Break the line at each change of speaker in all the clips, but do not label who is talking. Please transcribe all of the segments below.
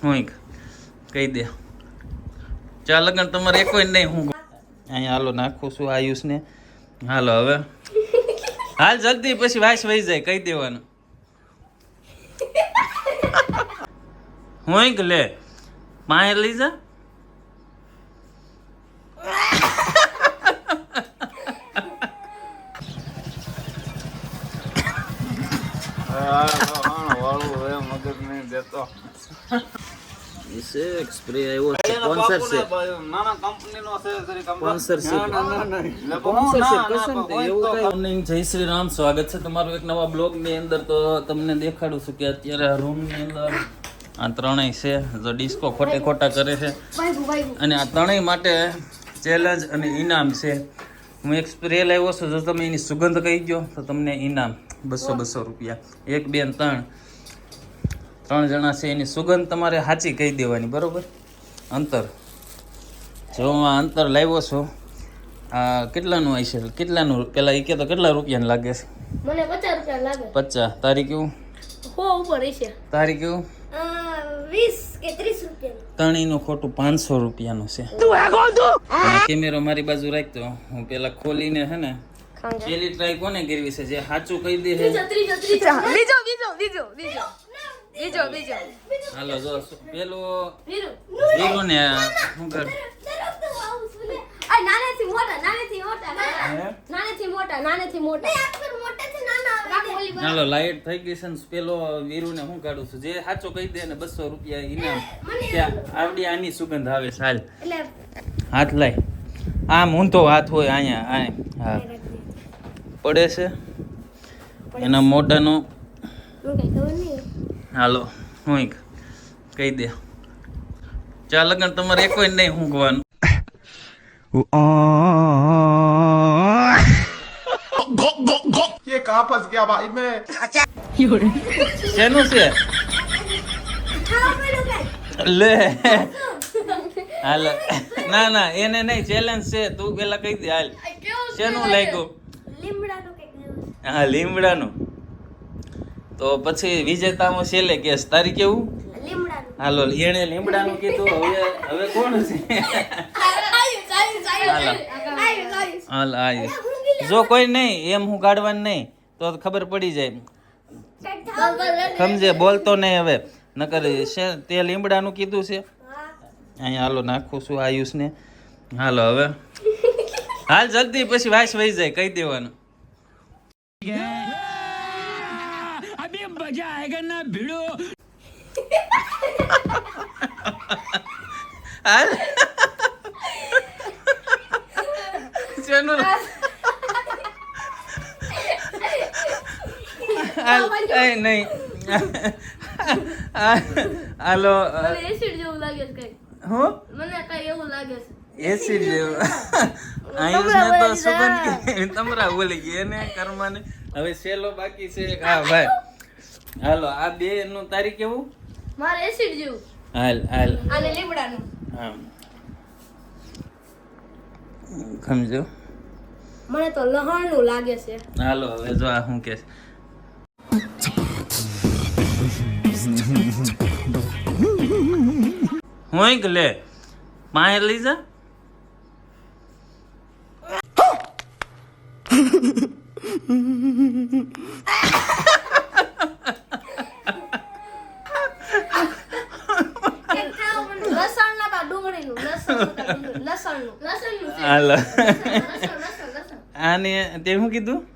હું કહી દે ચા લગન તમારે એક નહીં હું અહીંયા હાલો નાખું છું આયુષને હાલો હવે હાલ જલ્દી પછી વાસ વહી જાય કહી દેવાનું હું લે પાએ લઈ જા સ્પ્રે આવ્યો છે સ્પોન્સર છે નાના કંપનીનો છે સ્પોન્સરશિપ જય શ્રી રામ સ્વાગત છે તમારું એક નવા બ્લોગ ની અંદર તો તમને દેખાડું છું કે અત્યારે રૂમ ની અંદર આ ત્રણેય છે જો ડિસ્કો ખોટા કરે છે અને આ ત્રણેય માટે ચેલેન્જ અને ઇનામ છે હું એક સ્પ્રે લાવ્યો છું જો તમે એની સુગંધ કહી ગયો તો તમને ઇનામ 200 રૂપિયા 1 2 3 જણા છે એની સુગંધ તમારે સાચી કહી દેવાની બરોબર અંતર જો આ અંતર લાવ્યો છો આ કેટલાનું આવશે કેટલાનું પેલા એ કે તો કેટલા રૂપિયાનું લાગે છે
મને 50 રૂપિયા લાગે
50 તારી કેવું
હો ઉપર હશે
તારી કેવું
20 કે 30 રૂપિયા
ત્રણેયનું ખોટું 500 રૂપિયાનું છે તું આ કોણ તું કેમેરો મારી બાજુ રાખતો હું પેલા ખોલીને છે ને પેલી ટ્રાય કોને કરવી છે જે સાચું કહી દે છે બીજો હાલો જો પેલો વીરો ને શું કર
નાનેથી મોટા
હાલો લાઈટ થઈ ગઈ છે ને પેલો વીરુ ને હું કાઢું છું જે સાચું કહી દે ને 200 રૂપિયા ઇનામ ત્યાં આવડી આની સુગંધ આવે છે હાલ હાથ લાય આમ ઊંધો હાથ હોય અહીંયા હા પડે છે એના મોઢાનો હાલો હું કહી દે ચા લગન તમારે એક નહીં ઊંઘવાનું
ये कहाँ फंस गया भाई मैं
શેનું છે લે હાલ ના એને નહીં ચેલેન્જ છે તું પેલા કહી દે હાલ શેનું લાગ્યું હા લીમડાનું તો પછી વિજેતામાં છેલ્લે કેસ તારી કેવું હાલો એને લીમડાનું કીધું હવે કોણ છે હાલ આયુષ જો કોઈ નહીં એમ હું કાઢવાનું નહીં તો ખબર પડી જાય સમજે બોલતો નહીં હવે નકર તે લીમડાનું કીધું છે અહીંયા હાલો નાખું છું આયુષને હાલો હવે હાલ જલ્દી પછી વાસ વહી જાય કહી દેવાનું અભી મજા આયેગા ના ભીડો હાલ ચેનલ નહીં હાલો
એસિડ જેવું લાગે છે કઈ
હું
મને કઈ એવું લાગે છે
એસિડ જેવું આયુષને તો સુગંધ કે તમરા બોલી ગઈ એને કર્માને હવે સેલો બાકી છે હા ભાઈ હાલો આ બે નું તારીખ કેવું
મારે એસિડ જેવું
હાલ
અને લીમડાનું
હા સમજો
મને તો લહણનું લાગે છે
હાલો હવે જો આ શું કે હું લે પાએ લઈ જા આને તે શું કીધું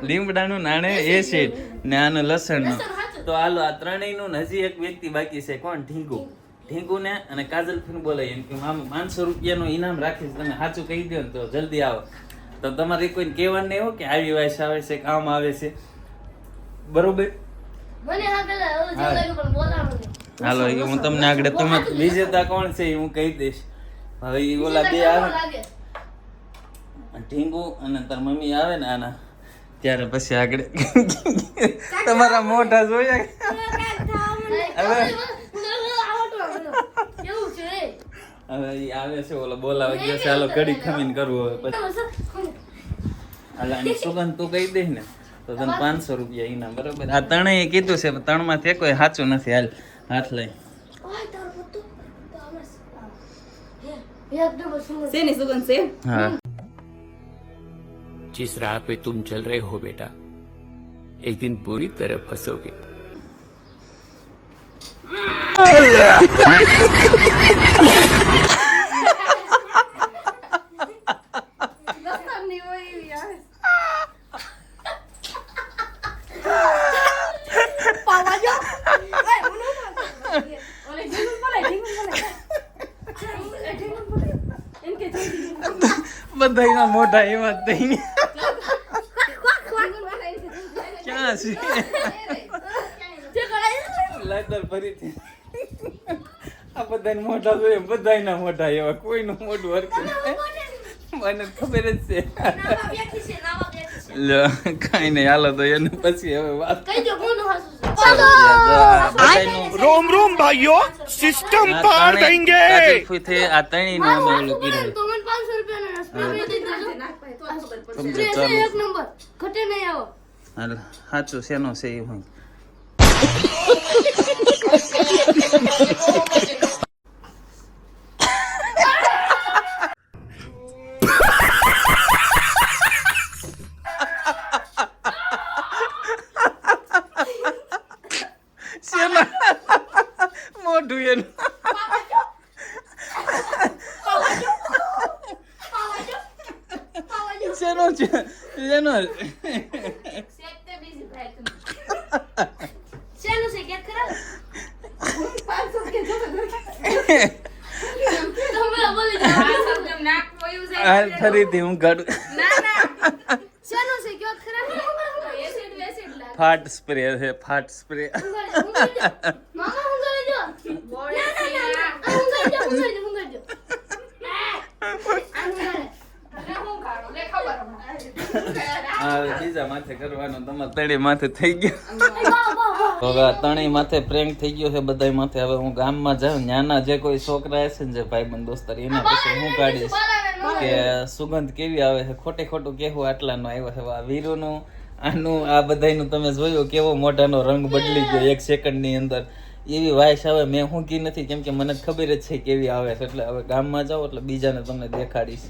લીમડાનું નાણે એસિડ ને આનું લસણનું તો હાલો આ ત્રણેયનું હજી એક વ્યક્તિ બાકી છે કોણ ઢીંગુ ને અને કાજલ ફીન બોલાય એમ કે 500 રૂપિયાનું ઇનામ રાખીશ તમે સાચું કહી દો ને તો જલ્દી આવો તો તમારે કોઈને કહેવાનું નહીં હો કે આવી વાસ આવે છે કામ આવે છે બરોબર હાલો હું તમને આગળ તમે વિજેતા કોણ છે હું કહી દઈશ હવે એ ઓલા બે આવે ઢીંગુ અને તાર મમ્મી આવે ને આના ત્યારે પછી આગળ તમારા મોઢા જોયા હવે હવે ઈ આવે છે ઓલો બોલાવે ગયો છે હાલો કડી ખમીને કરવું હવે પછી હાલા ની સુગંધ તું કહી દે ને તો તને 500 રૂપિયા ઇનામ બરોબર આ ત્રણેય કીધું છે ત્રણ માંથી કોઈ સાચું નથી હાલ હાથ લઈ
એકદમ સુંદર
શેની સુગંધ છે
હા
जिस राह पे तुम चल रहे हो बेटा एक दिन बुरी तरह फंसोगे
લસણની હોય એવી આવે પાવાજો ઓલે ઢીંગું બોલે એમ કે
બધાયના મોઢા એવા જ થઈ ક્યાં છે
જે કરાય
લાઈટર ફરીથી આ બધાને મોઢા જોઈએ બધાયના મોઢા એવા કોઈનું મોઢું હરખું મને ખબર જ છે
નાવા બેઠી છે
લે કાંઈ નહીં હાલો તો એને પછી હવે વાત
કઈ જો કોનું હાસુ છે
रोम रोम भाइयों सिस्टम पार देंगे
આ તણીને અમે ઓલું કીધું
તો મને 500 રૂપિયાનો સ્પ્રે દઈ દેજો
સમજો
સ્પ્રે
ચાલો
છે એક નંબર ઘટે નહીં આવો
હાલ સાચું શેનો છે એ હોય શેનો મોઢું એનું શેનો છે શેનો
સેક્ટે બીજી ભાઈ તમે શેનું છે કેટ કરાવ 500 કે જો તમે બોલી જાવ નાક પોયું છે
હાલ ફરીથી હું કાઢું
શેનું છે કેટ કરાવ એસિડ લાગે
ફાટ સ્પ્રે છે ફાટ સ્પ્રે
મામા હું કરી જો હું કરી જો
બીજા માથે કરવાનો તમારે તળે માથે થઈ ગયો હવે આ ત્રણેય માથે પ્રેન્ક થઈ ગયો છે બધાય માથે હવે હું ગામમાં જાઉં ન્યાના જે કોઈ છોકરા હશે ને જે ભાઈબંધ દોસ્તાર એના પછી હું કાઢીશ કે સુગંધ કેવી આવે છે ખોટે ખોટું કેવું આટલાનો આવ્યો છે આ વીરુનું આનું આ બધાયનું તમે જોયું કેવો મોઢાનો રંગ બદલી ગયો 1 સેકન્ડની અંદર એવી વાઇસ આવે મેં હું કી નથી કેમ કે મને ખબર જ છે કેવી આવે છે એટલે હવે ગામમાં જાઓ એટલે બીજાને તમને દેખાડીશ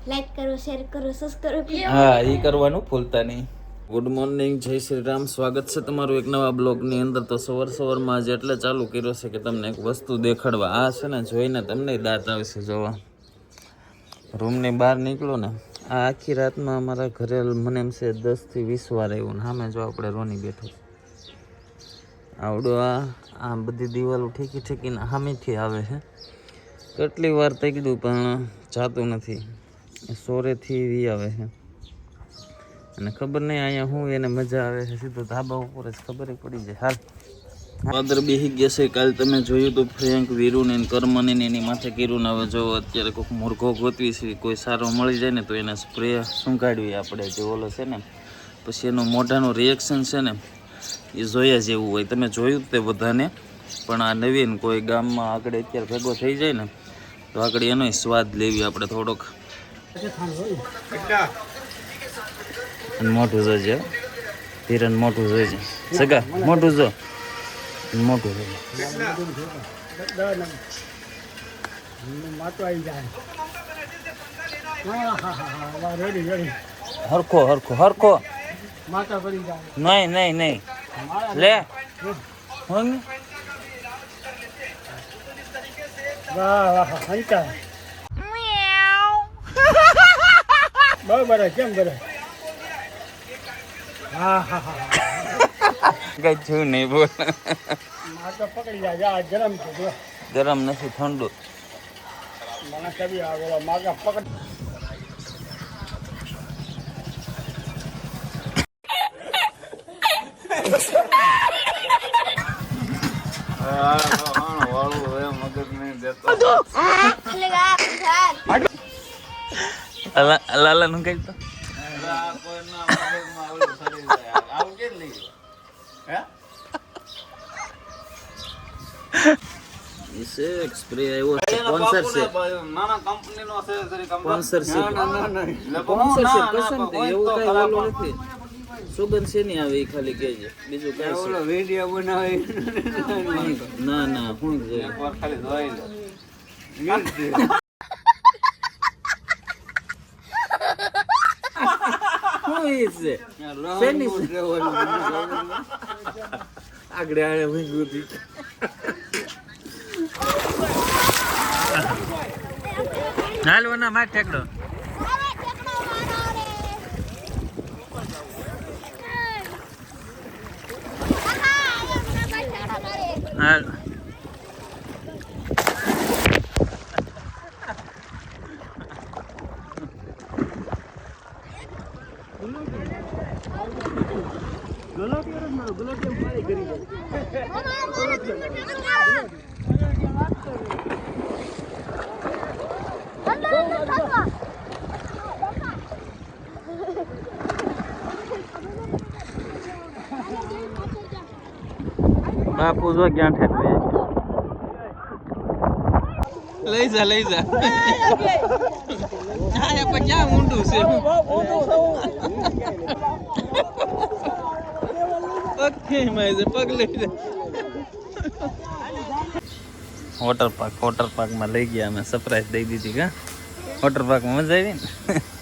લાઈક કરો શેર કરો સબસ્ક્રાઇબ
હા એ કરવાનું ભૂલતા નહીં ગુડ મોર્નિંગ જય શ્રી રામ સ્વાગત છે તમારું એક નવા બ્લોગની અંદર તો સવારમાં આજે એટલે ચાલુ કર્યો છે કે તમને એક વસ્તુ દેખાડવા આ છે ને જોઈને તમને દાંત આવશે જોવા રૂમની બહાર નીકળો ને આ આખી રાતમાં અમારા ઘરે મને એમ છે 10 થી 20 વાર આવ્યું ને સામે જો આપણે રોની બેઠો આવડો આ બધી દિવાલો ઠેકી ઠેકીને સામેથી આવે છે કેટલી વાર થઈ ગયું પણ જાતું નથી સોરેથી વી આવે છે અને ખબર નહીં અહીંયા હું એને મજા આવે છે સીધો ધાબા ઉપર જ ખબર પડી જાય હાલ વાદર બેહી ગયા છે કાલ તમે જોયું તો ફ્રેન્ક વીરુને કર્મને એની માથે કીરું હવે જો અત્યારે કોઈક મુરઘો ગોતવી છે કોઈ સારો મળી જાય ને તો એને સ્પ્રે સુંઘાડવી આપણે જે ઓલો છે ને પછી એનું મોઢાનું રિએક્શન છે ને એ જોયા જેવું હોય તમે જોયું તે બધાને પણ આ નવીન કોઈ ગામમાં આગળ અત્યારે ભેગો થઈ જાય ને તો આગળ એનો સ્વાદ લેવી આપણે થોડોક અને મોટું જોજે ધીરન મોટું જોજે સગા મોટું જો મોટું જોજે હરખો હરખો હરખો નહીં નહીં નહીં લે હું
બરાબર કેમ કરે હા હા હા
કઈ છું નહીં બોલ
માથા પકડી જાય ગરમ છે જો
ગરમ નથી ઠંડુ
મને કદી આ માગા પકડ
લાલા નું કઈ તો સ્પ્રે આવ્યો છે સ્પોન્સરશિપ સ્પોન્સરશિપ કરશે ને એવું કઈ ઓલું નથી સુગંધ છે નહીં આવે એ ખાલી કહેજે બીજું કઈ ઓલો વિડિયો બનાવે ના ના હું જોઈએ ખાલી જોઈ લે આવી છે શેની છે?
આગળ આને વીંગું હતી.
હાલ વના માર ઠેકડો હાલ બાપુ જો ક્યાં ઠેકવે લઈ જા હા પણ ક્યાં ઊંડું છે ઓકે માય પગ લઈ જા વોટર પાર્ક માં લઈ ગયા અમે સરપ્રાઈઝ દઈ દીધી કા વોટર પાર્ક માં મજા આવી ને